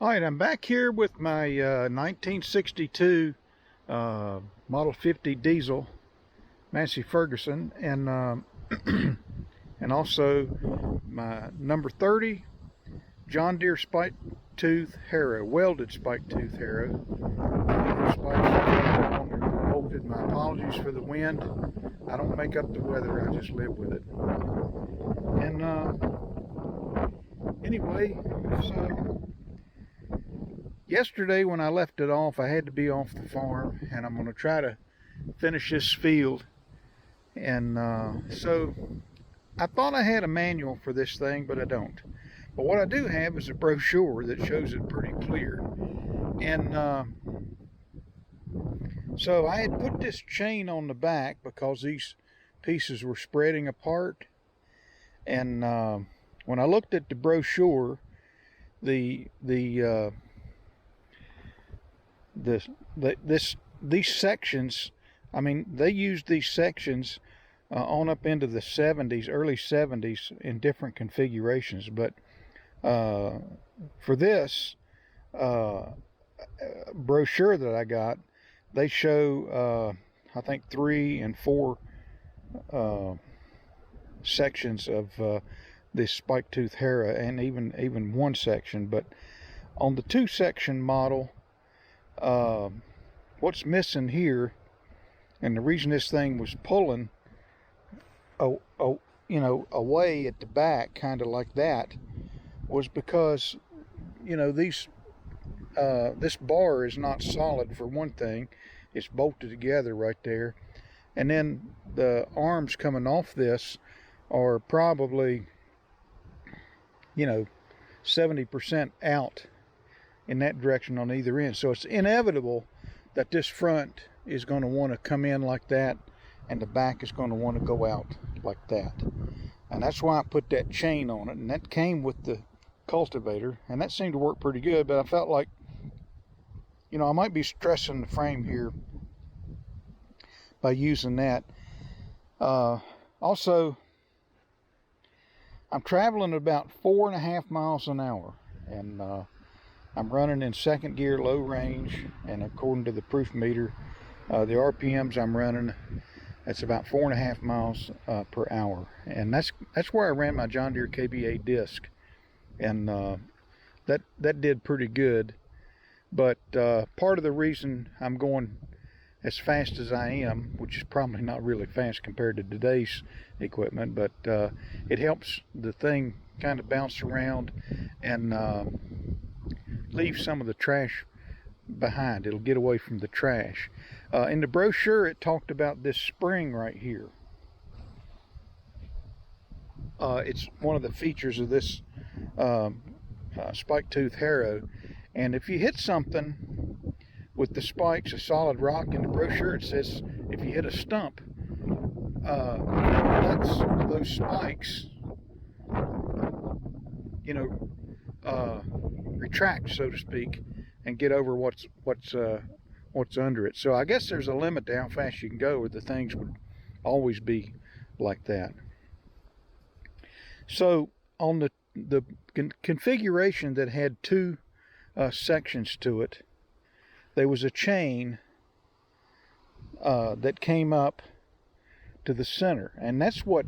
All right, I'm back here with my 1962 Model 50 diesel Massey Ferguson, and and also my number 30 John Deere spike tooth Harrow, welded spike tooth Harrow. Bolted. My apologies for the wind. I don't make up the weather, I just live with it. And anyway, so yesterday when I left it off, I had to be off the farm, and I'm going to try to finish this field. And so I thought I had a manual for this thing, but I don't. But what I do have is a brochure that shows it pretty clear. And so I had put this chain on the back because these pieces were spreading apart. And when I looked at the brochure, these sections, I mean, they used these sections on up into the 70s, early 70s in different configurations. But for this brochure that I got, they show, I think, 3 and 4 sections of this spike tooth Harrow, and even one section. But on the 2-section model, what's missing here, and the reason this thing was pulling away at the back, kind of like that, was because, you know, this bar is not solid, for one thing. It's bolted together right there, and then the arms coming off this are probably, 70% out in that direction on either end. So it's inevitable that this front is going to want to come in like that, and the back is going to want to go out like that. And that's why I put that chain on it, and that came with the cultivator, and that seemed to work pretty good. But I felt like, I might be stressing the frame here by using that. Also, I'm traveling about 4.5 miles an hour, and I'm running in second gear, low range, and according to the proof meter, the RPMs I'm running, it's about 4.5 miles per hour, and that's where I ran my John Deere KBA disc, and that did pretty good. But part of the reason I'm going as fast as I am, which is probably not really fast compared to today's equipment, but it helps the thing kind of bounce around and leave some of the trash behind. It'll get away from the trash. In the brochure, it talked about this spring right here. It's one of the features of this spike tooth Harrow, and if you hit something with the spikes, a solid rock, in the brochure it says if you hit a stump, lets those spikes retract, so to speak, and get over what's under it. So I guess there's a limit to how fast you can go, or the things would always be like that. So on the configuration that had 2 sections to it, there was a chain that came up to the center, and that's what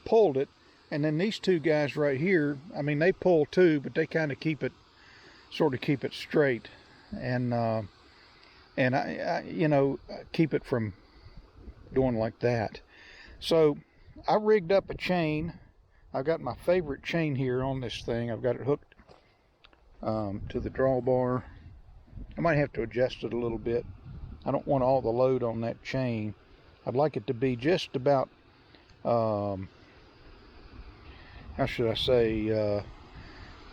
pulled it. And then these 2 guys right here, I mean, they pull too, but they kind of keep it straight, and I keep it from going like that. So I rigged up a chain. I've got my favorite chain here on this thing. I've got it hooked to the drawbar. I might have to adjust it a little bit. I don't want all the load on that chain. I'd like it to be just about, how should I say,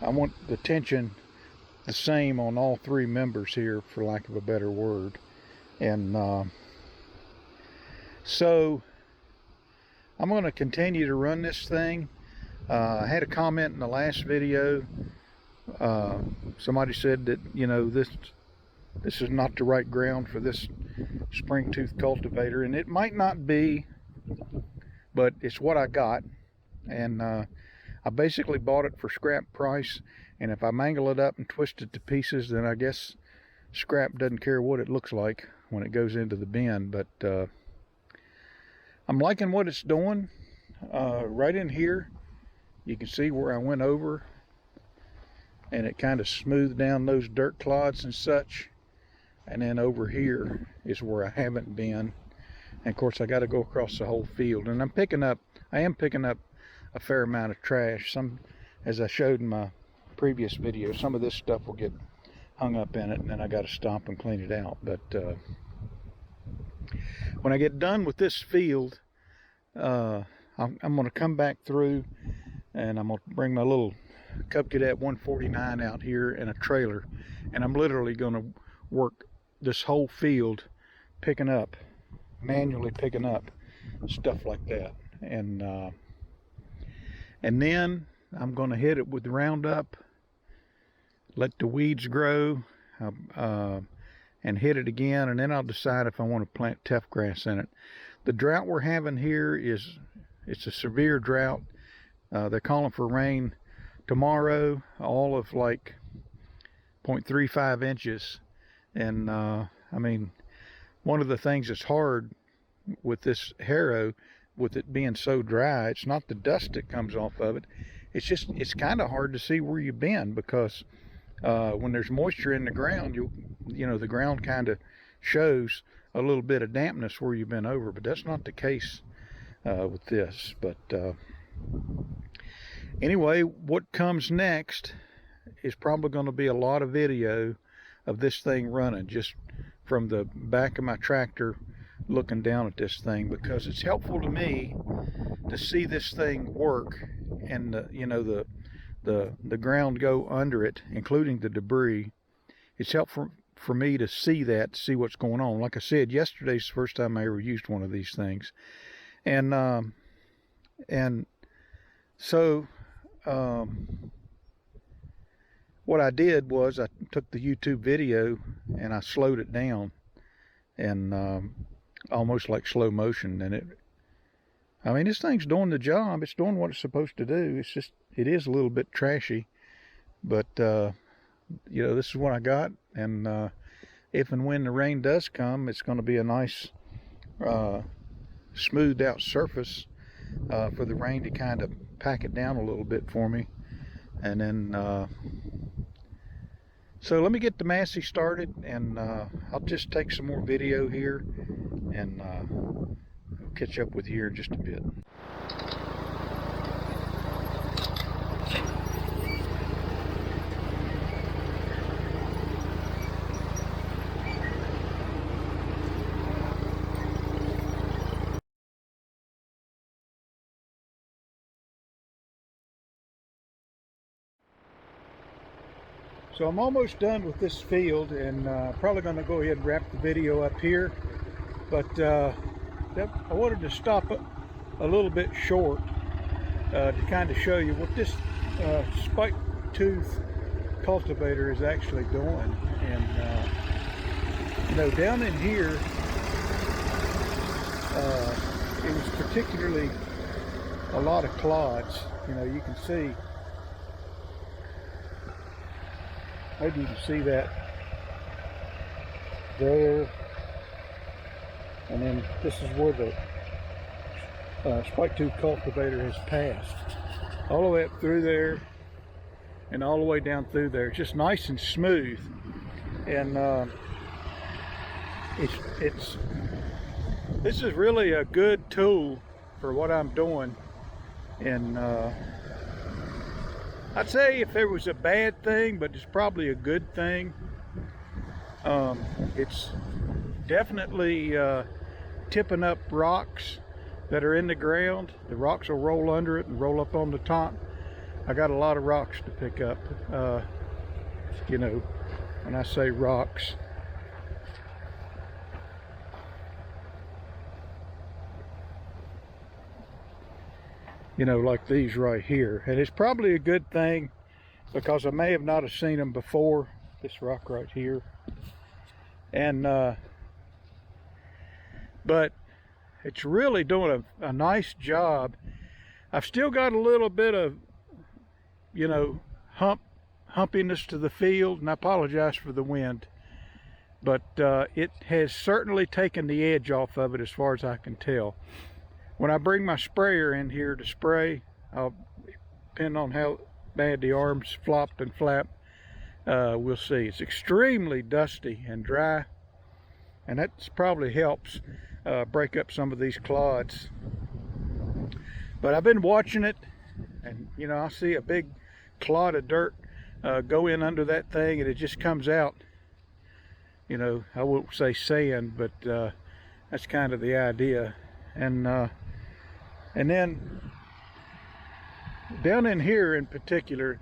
I want the tension the same on all 3 members here, for lack of a better word. And so I'm going to continue to run this thing. I had a comment in the last video. Somebody said that, this is not the right ground for this spring tooth cultivator, and it might not be, but it's what I got. And I basically bought it for scrap price, and if I mangle it up and twist it to pieces, then I guess scrap doesn't care what it looks like when it goes into the bin. But I'm liking what it's doing. Right in here, you can see where I went over, and it kind of smoothed down those dirt clods and such. And then over here is where I haven't been. And of course I got to go across the whole field, and I am picking up a fair amount of trash. Some, as I showed in my previous video, some of this stuff will get hung up in it, and then I got to stomp and clean it out. But when I get done with this field, I'm going to come back through, and I'm going to bring my little Cub Cadet 149 out here in a trailer, and I'm literally going to work this whole field manually picking up stuff like that. And then I'm going to hit it with Roundup, let the weeds grow, and hit it again, and then I'll decide if I want to plant tough grass in it. The drought we're having here it's a severe drought. They're calling for rain tomorrow, all of like 0.35 inches. And I mean, one of the things that's hard with this Harrow, with it being so dry, it's not the dust that comes off of it. It's kind of hard to see where you've been, because when there's moisture in the ground, you know, the ground kind of shows a little bit of dampness where you've been over, but that's not the case with this. But anyway, what comes next is probably going to be a lot of video of this thing running, just from the back of my tractor looking down at this thing, because it's helpful to me to see this thing work, and you know, the ground go under it, including the debris. It's helpful for me to see that, to see what's going on. Like I said, yesterday's the first time I ever used one of these things, and so what I did was I took the YouTube video and I slowed it down, and almost like slow motion. And I mean, this thing's doing the job. It's doing what it's supposed to do. It's just, it is a little bit trashy, but you know, this is what I got. And if and when the rain does come, it's going to be a nice smoothed out surface for the rain to kind of pack it down a little bit for me. And then so let me get the Massey started, and I'll just take some more video here, and I'll catch up with you here in just a bit. So I'm almost done with this field, and probably going to go ahead and wrap the video up here. But I wanted to stop a little bit short to kind of show you what this spike tooth cultivator is actually doing. And you know, down in here, it was particularly a lot of clods. You know, you can see. Maybe you can see that there, and then this is where the spike tooth cultivator has passed, all the way up through there and all the way down through there. It's just nice and smooth, and this is really a good tool for what I'm doing. And I'd say if there was a bad thing, but it's probably a good thing, it's definitely tipping up rocks that are in the ground. The rocks will roll under it and roll up on the top. I got a lot of rocks to pick up. You know, when I say rocks, you know, like these right here. And it's probably a good thing, because I may have not have seen them before. This rock right here. And but it's really doing a nice job. I've still got a little bit of you know, humpiness to the field, and I apologize for the wind, but it has certainly taken the edge off of it as far as I can tell. When I bring my sprayer in here to spray, depending on how bad the arms flop and flap, we'll see. It's extremely dusty and dry, and that probably helps break up some of these clods. But I've been watching it, and you know, I see a big clod of dirt go in under that thing, and it just comes out. You know, I won't say sand, but that's kind of the idea. And then down in here in particular,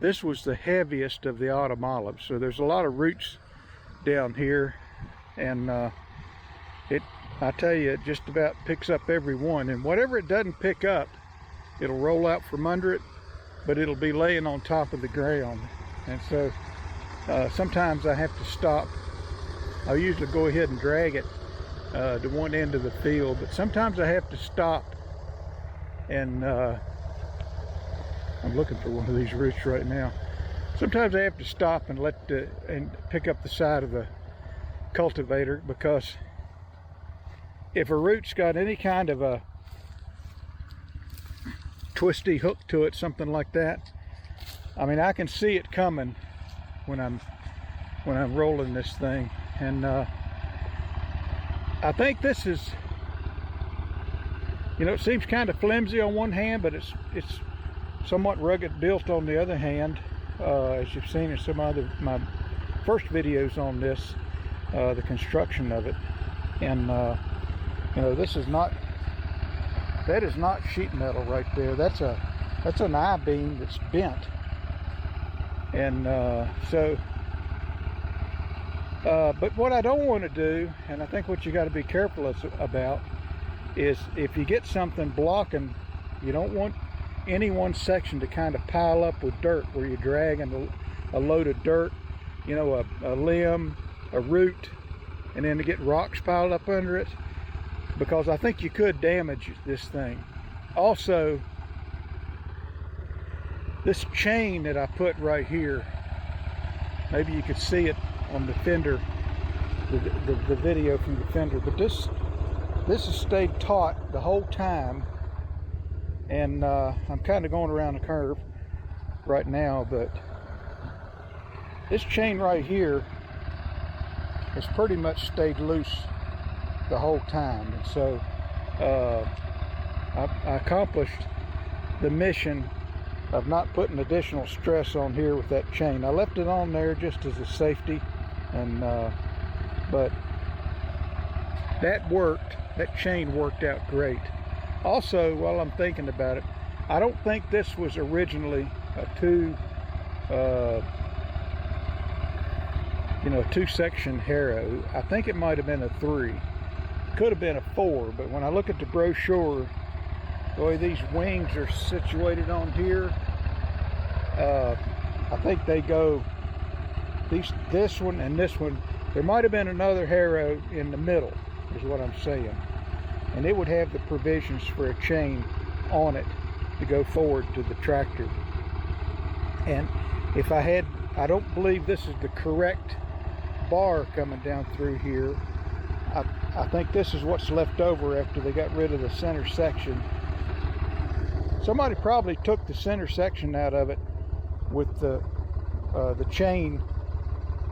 this was the heaviest of the autumn olives. So there's a lot of roots down here, and I tell you, it just about picks up every one. And whatever it doesn't pick up, it'll roll out from under it, but it'll be laying on top of the ground. And so sometimes I have to stop. I'll usually go ahead and drag it to one end of the field, but sometimes I have to stop, and I'm looking for one of these roots right now. Sometimes I have to stop and and pick up the side of the cultivator, because if a root's got any kind of a twisty hook to it, something like that, I mean, I can see it coming when I'm rolling this thing. And I think this is, you know, it seems kind of flimsy on one hand, but it's somewhat rugged built on the other hand, as you've seen in some other my first videos on this, the construction of it. And you know, this is not, that is not sheet metal right there. That's an I-beam that's bent. And but what I don't want to do, and I think what you got to be careful about, is if you get something blocking, you don't want any one section to kind of pile up with dirt, where you're dragging a load of dirt, you know, a limb, a root, and then to get rocks piled up under it, because I think you could damage this thing. Also, this chain that I put right here, maybe you could see it on the fender, the video from the fender, but this has stayed taut the whole time. And I'm kind of going around the curve right now, but this chain right here has pretty much stayed loose the whole time. And so I accomplished the mission of not putting additional stress on here with that chain. I left it on there just as a safety, and but that worked. That chain worked out great. Also, while I'm thinking about it, I don't think this was originally a two-section Harrow. I think it might have been a 3. Could have been a 4, but when I look at the brochure, the way these wings are situated on here, I think they go this one and this one. There might have been another Harrow in the middle, is what I'm saying. And it would have the provisions for a chain on it to go forward to the tractor. And if I don't believe this is the correct bar coming down through here. I think this is what's left over after they got rid of the center section. Somebody probably took the center section out of it with the chain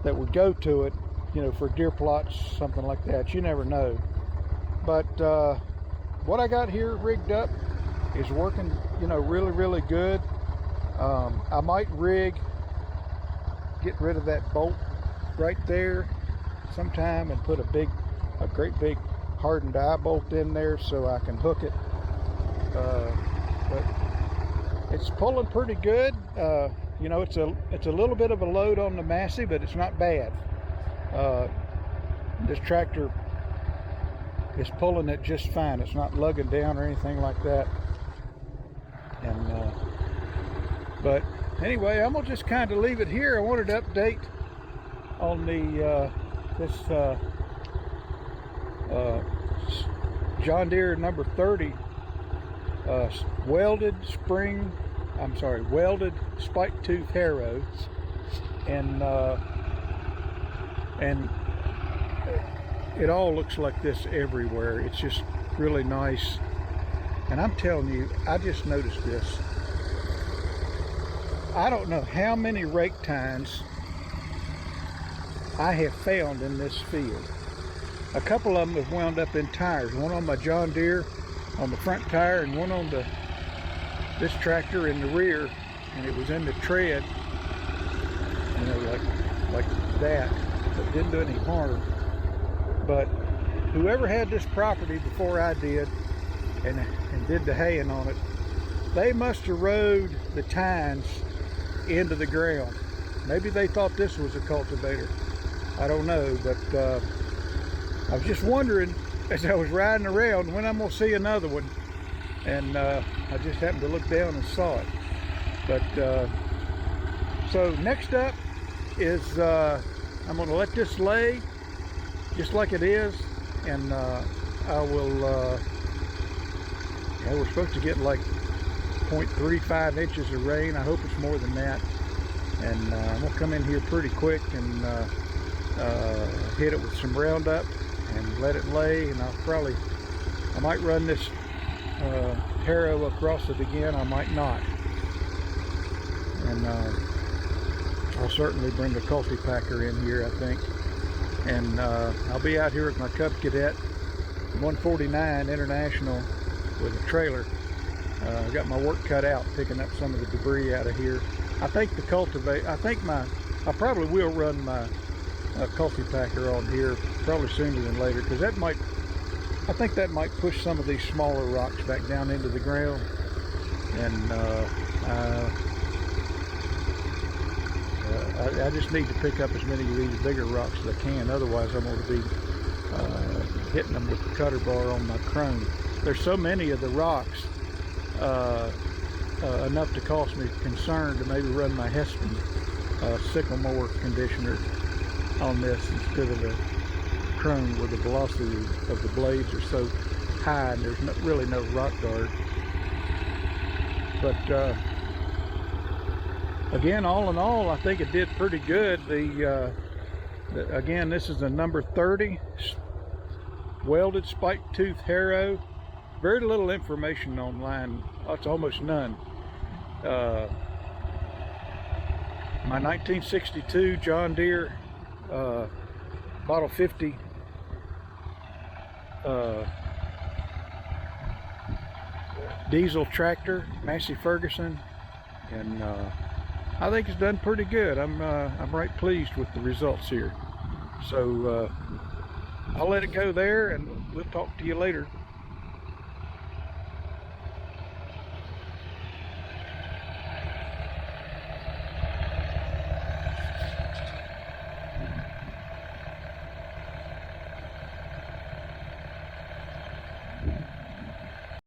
that would go to it, you know, for deer plots, something like that. You never know. But what I got here rigged up is working, you know, really, really good. I might get rid of that bolt right there sometime and put a great big hardened eye bolt in there so I can hook it. But it's pulling pretty good. You know, it's a little bit of a load on the Massey, but it's not bad. This tractor is pulling it just fine. It's not lugging down or anything like that. And but anyway, I'm gonna just kind of leave it here. I wanted to update on the this John Deere number 30 welded spring welded spike tooth harrow, and it all looks like this everywhere. It's just really nice. And I'm telling you, I just noticed this. I don't know how many rake tines I have found in this field. A couple of them have wound up in tires. One on my John Deere on the front tire, and one on this tractor in the rear, and it was in the tread, you know, like that. But didn't do any harm. But whoever had this property before I did, and did the haying on it, they must have rode the tines into the ground. Maybe they thought this was a cultivator. I don't know, but I was just wondering as I was riding around when I'm gonna see another one, and I just happened to look down and saw it. But so next up is I'm gonna let this lay just like it is, and I will we're supposed to get like 0.35 inches of rain. I hope it's more than that, and I'm gonna come in here pretty quick and hit it with some Roundup and let it lay. And I might run this harrow across it again. I might not, and I'll certainly bring the cultipacker in here, I think. And I'll be out here with my Cub Cadet 149 International with a trailer. I got my work cut out picking up some of the debris out of here. I think I probably will run my cultipacker on here probably sooner than later, because I think that might push some of these smaller rocks back down into the ground. And I just need to pick up as many of these bigger rocks as I can. Otherwise, I'm going to be hitting them with the cutter bar on my chrome. There's so many of the rocks, enough to cause me concern to maybe run my Heston sycamore conditioner on this instead of the chrome, where the velocity of the blades are so high and there's really no rock guard. But again, all in all, I think it did pretty good. Again, this is a number 30 welded spike tooth harrow. Very little information online. It's almost none. My 1962 John Deere Model 50 diesel tractor, Massey Ferguson, and I think it's done pretty good. I'm right pleased with the results here. So I'll let it go there, and we'll talk to you later.